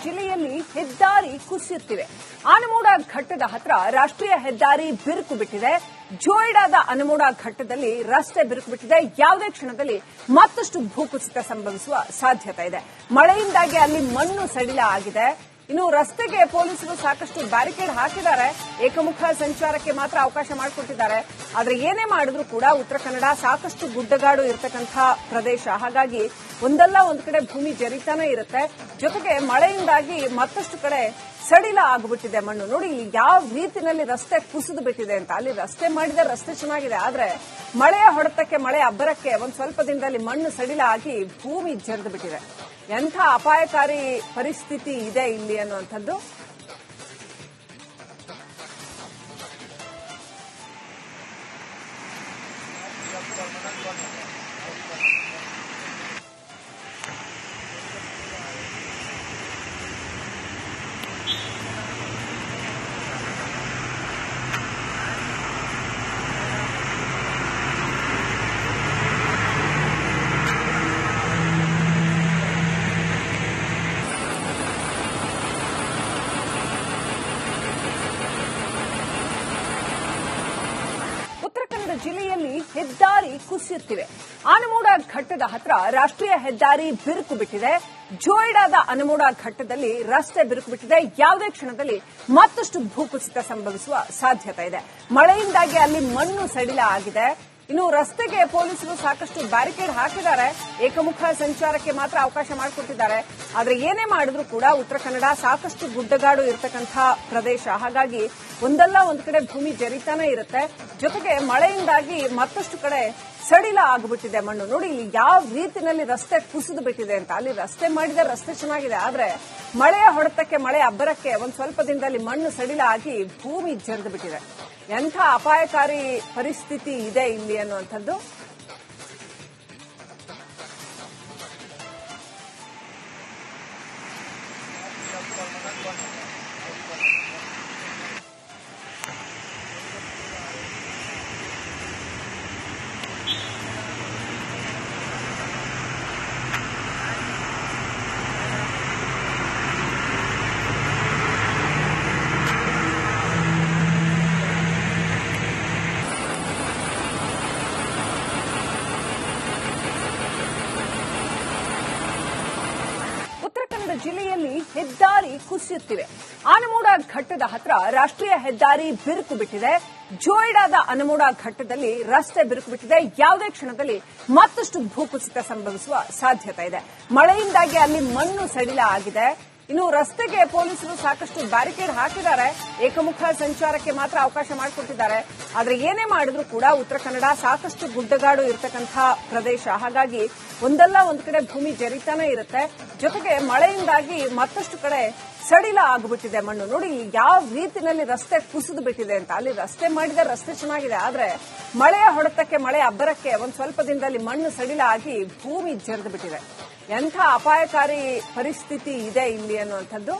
ಜಿಲ್ಲೆಯಲ್ಲಿ ಹೆದ್ದಾರಿ ಕುಸಿಯುತ್ತಿವೆ. ಆನಮೂಡ ಘಟ್ಟದ ಹತ್ರ ರಾಷ್ಟ್ರೀಯ ಹೆದ್ದಾರಿ ಬಿರುಕು ಬಿಟ್ಟಿದೆ. ಜೋಯಿಡಾದ ಆನಮೂಡ ಘಟ್ಟದಲ್ಲಿ ರಸ್ತೆ ಬಿರುಕು ಬಿಟ್ಟಿದೆ. ಯಾವುದೇ ಕ್ಷಣದಲ್ಲಿ ಮತ್ತಷ್ಟು ಭೂಕುಸಿತ ಸಂಭವಿಸುವ ಸಾಧ್ಯತೆ ಇದೆ. ಮಳೆಯಿಂದಾಗಿ ಅಲ್ಲಿ ಮಣ್ಣು ಸಡಿಲ ಆಗಿದೆ. ಇನ್ನು ರಸ್ತೆಗೆ ಪೊಲೀಸರು ಸಾಕಷ್ಟು ಬ್ಯಾರಿಕೇಡ್ ಹಾಕಿದ್ದಾರೆ. ಏಕಮುಖ ಸಂಚಾರಕ್ಕೆ ಮಾತ್ರ ಅವಕಾಶ ಮಾಡಿಕೊಟ್ಟಿದ್ದಾರೆ. ಆದರೆ ಏನೇ ಮಾಡಿದ್ರೂ ಕೂಡ ಉತ್ತರ ಕನ್ನಡ ಸಾಕಷ್ಟು ಗುಡ್ಡಗಾಡು ಇರತಕ್ಕಂಥ ಪ್ರದೇಶ. ಹಾಗಾಗಿ ಒಂದಲ್ಲ ಒಂದು ಕಡೆ ಭೂಮಿ ಜರಿತಾನೆ ಇರುತ್ತೆ. ಜೊತೆಗೆ ಮಳೆಯಿಂದಾಗಿ ಮತ್ತಷ್ಟು ಕಡೆ ಸಡಿಲ ಆಗಿಬಿಟ್ಟಿದೆ ಮಣ್ಣು. ನೋಡಿ ಇಲ್ಲಿ ಯಾವ ರೀತಿಯಲ್ಲಿ ರಸ್ತೆ ಕುಸಿದು ಬಿಟ್ಟಿದೆ ಅಂತ. ಅಲ್ಲಿ ರಸ್ತೆ ಮಾಡಿದ ರಸ್ತೆ ಚೆನ್ನಾಗಿದೆ, ಆದ್ರೆ ಮಳೆಯ ಹೊಡೆತಕ್ಕೆ ಮಳೆ ಅಬ್ಬರಕ್ಕೆ ಒಂದ್ ಸ್ವಲ್ಪ ದಿನದಲ್ಲಿ ಮಣ್ಣು ಸಡಿಲ ಆಗಿ ಭೂಮಿ ಜರಿದು ಬಿಟ್ಟಿದೆ. ಎಂಥ ಅಪಾಯಕಾರಿ ಪರಿಸ್ಥಿತಿ ಇದೆ ಇಲ್ಲಿ ಅನ್ನುವಂಥದ್ದು. ಜಿಲ್ಲೆಯಲ್ಲಿ ಹೆದ್ದಾರಿ ಕುಸಿಯುತ್ತಿವೆ. ಆನಮೂಡ ಘಟ್ಟದ ಹತ್ರ ರಾಷ್ಟ್ರೀಯ ಹೆದ್ದಾರಿ ಬಿರುಕು ಬಿಟ್ಟಿದೆ. ಜೋಯಿಡಾದ ಆನಮೂಡ ಘಟ್ಟದಲ್ಲಿ ರಸ್ತೆ ಬಿರುಕು ಬಿಟ್ಟಿದೆ. ಯಾವುದೇ ಕ್ಷಣದಲ್ಲಿ ಮತ್ತಷ್ಟು ಭೂಕುಸಿತ ಸಂಭವಿಸುವ ಸಾಧ್ಯತೆ ಇದೆ. ಮಳೆಯಿಂದಾಗಿ ಅಲ್ಲಿ ಮಣ್ಣು ಸಡಿಲ ಆಗಿದೆ. ಇನ್ನು ರಸ್ತೆಗೆ ಪೊಲೀಸರು ಸಾಕಷ್ಟು ಬ್ಯಾರಿಕೇಡ್ ಹಾಕಿದ್ದಾರೆ. ಏಕಮುಖ ಸಂಚಾರಕ್ಕೆ ಮಾತ್ರ ಅವಕಾಶ ಮಾಡಿಕೊಟ್ಟಿದ್ದಾರೆ. ಆದರೆ ಏನೇ ಮಾಡಿದ್ರೂ ಕೂಡ ಉತ್ತರ ಕನ್ನಡ ಸಾಕಷ್ಟು ಗುಡ್ಡಗಾಡು ಇರತಕ್ಕಂಥ ಪ್ರದೇಶ. ಹಾಗಾಗಿ ಒಂದಲ್ಲ ಒಂದು ಕಡೆ ಭೂಮಿ ಜರಿತಾನೆ ಇರುತ್ತೆ. ಜೊತೆಗೆ ಮಳೆಯಿಂದಾಗಿ ಮತ್ತಷ್ಟು ಕಡೆ ಸಡಿಲ ಆಗಿಬಿಟ್ಟಿದೆ ಮಣ್ಣು. ನೋಡಿ ಇಲ್ಲಿ ಯಾವ ರೀತಿಯಲ್ಲಿ ರಸ್ತೆ ಕುಸಿದು ಬಿಟ್ಟಿದೆ ಅಂತ. ಅಲ್ಲಿ ರಸ್ತೆ ಮಾಡಿದ ರಸ್ತೆ ಚೆನ್ನಾಗಿದೆ, ಆದ್ರೆ ಮಳೆಯ ಹೊಡೆತಕ್ಕೆ ಮಳೆ ಅಬ್ಬರಕ್ಕೆ ಒಂದ್ ಸ್ವಲ್ಪ ದಿನದಲ್ಲಿ ಮಣ್ಣು ಸಡಿಲ ಆಗಿ ಭೂಮಿ ಜರಿದು ಬಿಟ್ಟಿದೆ. ಎಂಥ ಅಪಾಯಕಾರಿ ಪರಿಸ್ಥಿತಿ ಇದೆ ಇಲ್ಲಿ ಅನ್ನುವಂಥದ್ದು. ಜಿಲ್ಲೆಯಲ್ಲಿ ಹೆದ್ದಾರಿ ಕುಸಿಯುತ್ತಿವೆ. ಆನಮೂಡ ಘಟ್ಟದ ಹತ್ರ ರಾಷ್ಟ್ರೀಯ ಹೆದ್ದಾರಿ ಬಿರುಕು ಬಿಟ್ಟಿದೆ. ಜೋಯಿಡಾದ ಆನಮೂಡ ಘಟ್ಟದಲ್ಲಿ ರಸ್ತೆ ಬಿರುಕು ಬಿಟ್ಟಿದೆ. ಯಾವುದೇ ಕ್ಷಣದಲ್ಲಿ ಮತ್ತಷ್ಟು ಭೂಕುಸಿತ ಸಂಭವಿಸುವ ಸಾಧ್ಯತೆ ಇದೆ. ಮಳೆಯಿಂದಾಗಿ ಅಲ್ಲಿ ಮಣ್ಣು ಸಡಿಲ ಆಗಿದೆ. ಇನ್ನು ರಸ್ತೆಗೆ ಪೊಲೀಸರು ಸಾಕಷ್ಟು ಬ್ಯಾರಿಕೇಡ್ ಹಾಕಿದ್ದಾರೆ. ಏಕಮುಖ ಸಂಚಾರಕ್ಕೆ ಮಾತ್ರ ಅವಕಾಶ ಮಾಡಿಕೊಟ್ಟಿದ್ದಾರೆ. ಆದರೆ ಏನೇ ಮಾಡಿದ್ರೂ ಕೂಡ ಉತ್ತರ ಕನ್ನಡ ಸಾಕಷ್ಟು ಗುಡ್ಡಗಾಡು ಇರತಕ್ಕಂಥ ಪ್ರದೇಶ. ಹಾಗಾಗಿ ಒಂದಲ್ಲ ಒಂದು ಕಡೆ ಭೂಮಿ ಜರಿತಾನೆ ಇರುತ್ತೆ. ಜೊತೆಗೆ ಮಳೆಯಿಂದಾಗಿ ಮತ್ತಷ್ಟು ಕಡೆ ಸಡಿಲ ಆಗಿಬಿಟ್ಟಿದೆ ಮಣ್ಣು. ನೋಡಿ ಇಲ್ಲಿ ಯಾವ ರೀತಿಯಲ್ಲಿ ರಸ್ತೆ ಕುಸಿದು ಬಿಟ್ಟಿದೆ ಅಂತ. ಅಲ್ಲಿ ರಸ್ತೆ ಮಾಡಿದ ರಸ್ತೆ ಚೆನ್ನಾಗಿದೆ, ಆದ್ರೆ ಮಳೆಯ ಹೊಡೆತಕ್ಕೆ ಮಳೆ ಅಬ್ಬರಕ್ಕೆ ಒಂದ್ ಸ್ವಲ್ಪ ದಿನದಲ್ಲಿ ಮಣ್ಣು ಸಡಿಲ ಆಗಿ ಭೂಮಿ ಜರಿದು ಬಿಟ್ಟಿದೆ. ಎಂಥ ಅಪಾಯಕಾರಿ ಪರಿಸ್ಥಿತಿ ಇದೆ ಇಲ್ಲಿ ಅನ್ನುವಂಥದ್ದು.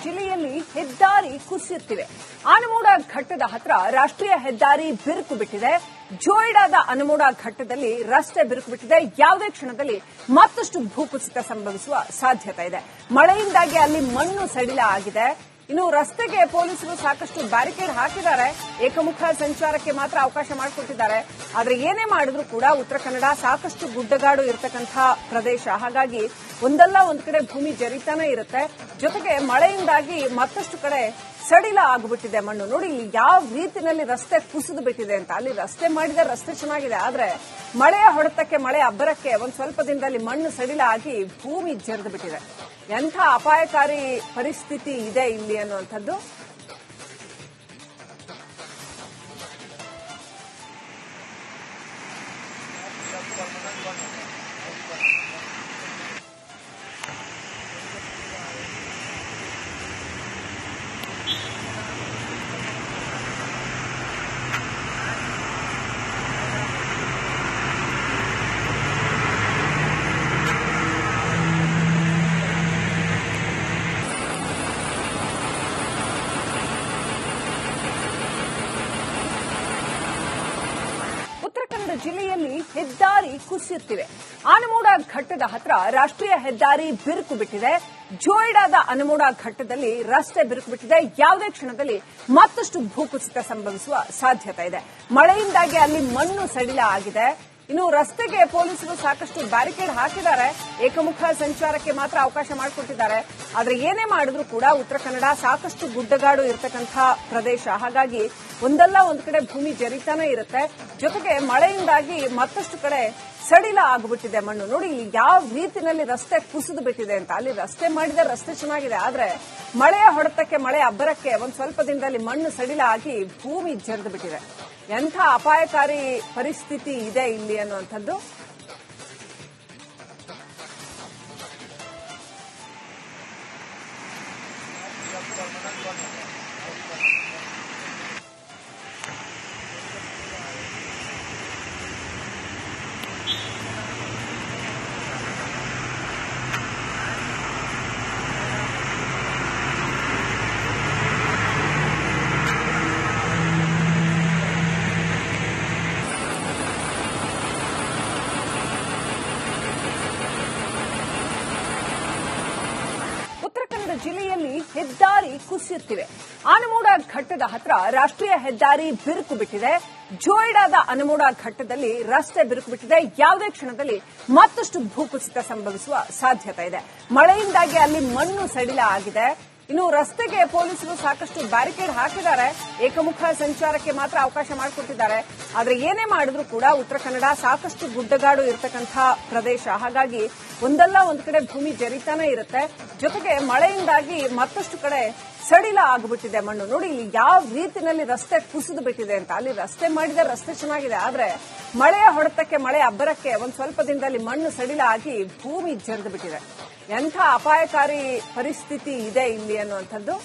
ಜಿಲ್ಲೆಯಲ್ಲಿ ಹೆದ್ದಾರಿ ಕುಸಿಯುತ್ತಿವೆ. ಆನಮೂಡ ಘಟ್ಟದ ಹತ್ರ ರಾಷ್ಟ್ರೀಯ ಹೆದ್ದಾರಿ ಬಿರುಕು ಬಿಟ್ಟಿದೆ. ಜೋಯಿಡಾದ ಆನಮೂಡ ಘಟ್ಟದಲ್ಲಿ ರಸ್ತೆ ಬಿರುಕು ಬಿಟ್ಟಿದೆ. ಯಾವುದೇ ಕ್ಷಣದಲ್ಲಿ ಮತ್ತಷ್ಟು ಭೂಕುಸಿತ ಸಂಭವಿಸುವ ಸಾಧ್ಯತೆ ಇದೆ. ಮಳೆಯಿಂದಾಗಿ ಅಲ್ಲಿ ಮಣ್ಣು ಸಡಿಲ ಆಗಿದೆ. ಇನ್ನು ರಸ್ತೆಗೆ ಪೊಲೀಸರು ಸಾಕಷ್ಟು ಬ್ಯಾರಿಕೇಡ್ ಹಾಕಿದ್ದಾರೆ. ಏಕಮುಖ ಸಂಚಾರಕ್ಕೆ ಮಾತ್ರ ಅವಕಾಶ ಮಾಡಿಕೊಟ್ಟಿದ್ದಾರೆ. ಆದರೆ ಏನೇ ಮಾಡಿದ್ರೂ ಕೂಡ ಉತ್ತರ ಕನ್ನಡ ಸಾಕಷ್ಟು ಗುಡ್ಡಗಾಡು ಇರತಕ್ಕಂಥ ಪ್ರದೇಶ. ಹಾಗಾಗಿ ಒಂದಲ್ಲ ಒಂದು ಕಡೆ ಭೂಮಿ ಜರಿತಾನೆ ಇರುತ್ತೆ. ಜೊತೆಗೆ ಮಳೆಯಿಂದಾಗಿ ಮತ್ತಷ್ಟು ಕಡೆ ಸಡಿಲ ಆಗಿಬಿಟ್ಟಿದೆ ಮಣ್ಣು. ನೋಡಿ ಇಲ್ಲಿ ಯಾವ ರೀತಿಯಲ್ಲಿ ರಸ್ತೆ ಕುಸಿದು ಬಿಟ್ಟಿದೆ ಅಂತ. ಅಲ್ಲಿ ರಸ್ತೆ ಮಾಡಿದ ರಸ್ತೆ ಚೆನ್ನಾಗಿದೆ, ಆದ್ರೆ ಮಳೆಯ ಹೊಡೆತಕ್ಕೆ ಮಳೆ ಅಬ್ಬರಕ್ಕೆ ಒಂದ್ ಸ್ವಲ್ಪ ದಿನದಲ್ಲಿ ಮಣ್ಣು ಸಡಿಲ ಆಗಿ ಭೂಮಿ ಜರಿದು ಬಿಟ್ಟಿದೆ. ಎಂಥ ಅಪಾಯಕಾರಿ ಪರಿಸ್ಥಿತಿ ಇದೆ ಇಲ್ಲಿ ಅನ್ನುವಂಥದ್ದು. ಉತ್ತರ ಕನ್ನಡ ಜಿಲ್ಲೆಯಲ್ಲಿ ಹೆದ್ದಾರಿ ಕುಸಿಯುತ್ತಿವೆ. ಆನಮೂಡ ಘಟ್ಟದ ಹತ್ರ ರಾಷ್ಟ್ರೀಯ ಹೆದ್ದಾರಿ ಬಿರುಕು ಬಿಟ್ಟಿದೆ. ಜೋಯಿಡಾದ ಆನಮೂಡ ಘಟ್ಟದಲ್ಲಿ ರಸ್ತೆ ಬಿರುಕು ಬಿಟ್ಟಿದೆ. ಯಾವುದೇ ಕ್ಷಣದಲ್ಲಿ ಮತ್ತಷ್ಟು ಭೂಕುಸಿತ ಸಂಭವಿಸುವ ಸಾಧ್ಯತೆ ಇದೆ. ಮಳೆಯಿಂದಾಗಿ ಅಲ್ಲಿ ಮಣ್ಣು ಸಡಿಲ ಆಗಿದೆ. ಇನ್ನು ರಸ್ತೆಗೆ ಪೊಲೀಸರು ಸಾಕಷ್ಟು ಬ್ಯಾರಿಕೇಡ್ ಹಾಕಿದ್ದಾರೆ. ಏಕಮುಖ ಸಂಚಾರಕ್ಕೆ ಮಾತ್ರ ಅವಕಾಶ ಮಾಡಿಕೊಟ್ಟಿದ್ದಾರೆ. ಆದರೆ ಏನೇ ಮಾಡಿದ್ರೂ ಕೂಡ ಉತ್ತರ ಕನ್ನಡ ಸಾಕಷ್ಟು ಗುಡ್ಡಗಾಡು ಇರತಕ್ಕಂಥ ಪ್ರದೇಶ. ಹಾಗಾಗಿ ಒಂದಲ್ಲ ಒಂದು ಕಡೆ ಭೂಮಿ ಜರಿತಾನೆ ಇರುತ್ತೆ. ಜೊತೆಗೆ ಮಳೆಯಿಂದಾಗಿ ಮತ್ತಷ್ಟು ಕಡೆ ಸಡಿಲ ಆಗಿಬಿಟ್ಟಿದೆ ಮಣ್ಣು. ನೋಡಿ ಇಲ್ಲಿ ಯಾವ ರೀತಿಯಲ್ಲಿ ರಸ್ತೆ ಕುಸಿದು ಬಿಟ್ಟಿದೆ ಅಂತ. ಅಲ್ಲಿ ರಸ್ತೆ ಮಾಡಿದ ರಸ್ತೆ ಚೆನ್ನಾಗಿದೆ, ಆದ್ರೆ ಮಳೆಯ ಹೊಡೆತಕ್ಕೆ ಮಳೆ ಅಬ್ಬರಕ್ಕೆ ಒಂದ್ ಸ್ವಲ್ಪ ದಿನದಲ್ಲಿ ಮಣ್ಣು ಸಡಿಲ ಆಗಿ ಭೂಮಿ ಜರಿದು ಬಿಟ್ಟಿದೆ. ಎಂಥ ಅಪಾಯಕಾರಿ ಪರಿಸ್ಥಿತಿ ಇದೆ ಇಲ್ಲಿ ಅನ್ನುವಂಥದ್ದು. ಉತ್ತರ ಕನ್ನಡ ಜಿಲ್ಲೆಯಲ್ಲಿ ಹೆದ್ದಾರಿ ಕುಸಿಯುತ್ತಿವೆ. ಆನಮೂಡ ಘಟ್ಟದ ಹತ್ರ ರಾಷ್ಟ್ರೀಯ ಹೆದ್ದಾರಿ ಬಿರುಕು ಬಿಟ್ಟಿದೆ. ಜೋಯಿಡಾದ ಆನಮೂಡ ಘಟ್ಟದಲ್ಲಿ ರಸ್ತೆ ಬಿರುಕು ಬಿಟ್ಟಿದೆ. ಯಾವುದೇ ಕ್ಷಣದಲ್ಲಿ ಮತ್ತಷ್ಟು ಭೂಕುಸಿತ ಸಂಭವಿಸುವ ಸಾಧ್ಯತೆ ಇದೆ. ಮಳೆಯಿಂದಾಗಿ ಅಲ್ಲಿ ಮಣ್ಣು ಸಡಿಲ ಆಗಿದೆ. ಇನ್ನು ರಸ್ತೆಗೆ ಪೊಲೀಸರು ಸಾಕಷ್ಟು ಬ್ಯಾರಿಕೇಡ್ ಹಾಕಿದ್ದಾರೆ. ಏಕಮುಖ ಸಂಚಾರಕ್ಕೆ ಮಾತ್ರ ಅವಕಾಶ ಮಾಡಿಕೊಟ್ಟಿದ್ದಾರೆ. ಆದರೆ ಏನೇ ಮಾಡಿದ್ರೂ ಕೂಡ ಉತ್ತರ ಕನ್ನಡ ಸಾಕಷ್ಟು ಗುಡ್ಡಗಾಡು ಇರತಕ್ಕಂಥ ಪ್ರದೇಶ. ಹಾಗಾಗಿ ಒಂದಲ್ಲ ಒಂದು ಕಡೆ ಭೂಮಿ ಜರಿತಾನೆ ಇರುತ್ತೆ. ಜೊತೆಗೆ ಮಳೆಯಿಂದಾಗಿ ಮತ್ತಷ್ಟು ಕಡೆ ಸಡಿಲ ಆಗಿಬಿಟ್ಟಿದೆ ಮಣ್ಣು. ನೋಡಿ ಇಲ್ಲಿ ಯಾವ ರೀತಿಯಲ್ಲಿ ರಸ್ತೆ ಕುಸಿದು ಬಿಟ್ಟಿದೆ ಅಂತ. ಅಲ್ಲಿ ರಸ್ತೆ ಮಾಡಿದ ರಸ್ತೆ ಚೆನ್ನಾಗಿದೆ, ಆದ್ರೆ ಮಳೆಯ ಹೊಡೆತಕ್ಕೆ ಮಳೆ ಅಬ್ಬರಕ್ಕೆ ಒಂದ್ ಸ್ವಲ್ಪ ದಿನದಲ್ಲಿ ಮಣ್ಣು ಸಡಿಲ ಆಗಿ ಭೂಮಿ ಜರಿದು ಬಿಟ್ಟಿದೆ. ಎಂಥ ಅಪಾಯಕಾರಿ ಪರಿಸ್ಥಿತಿ ಇದೆ ಇಲ್ಲಿ ಅನ್ನುವಂಥದ್ದು.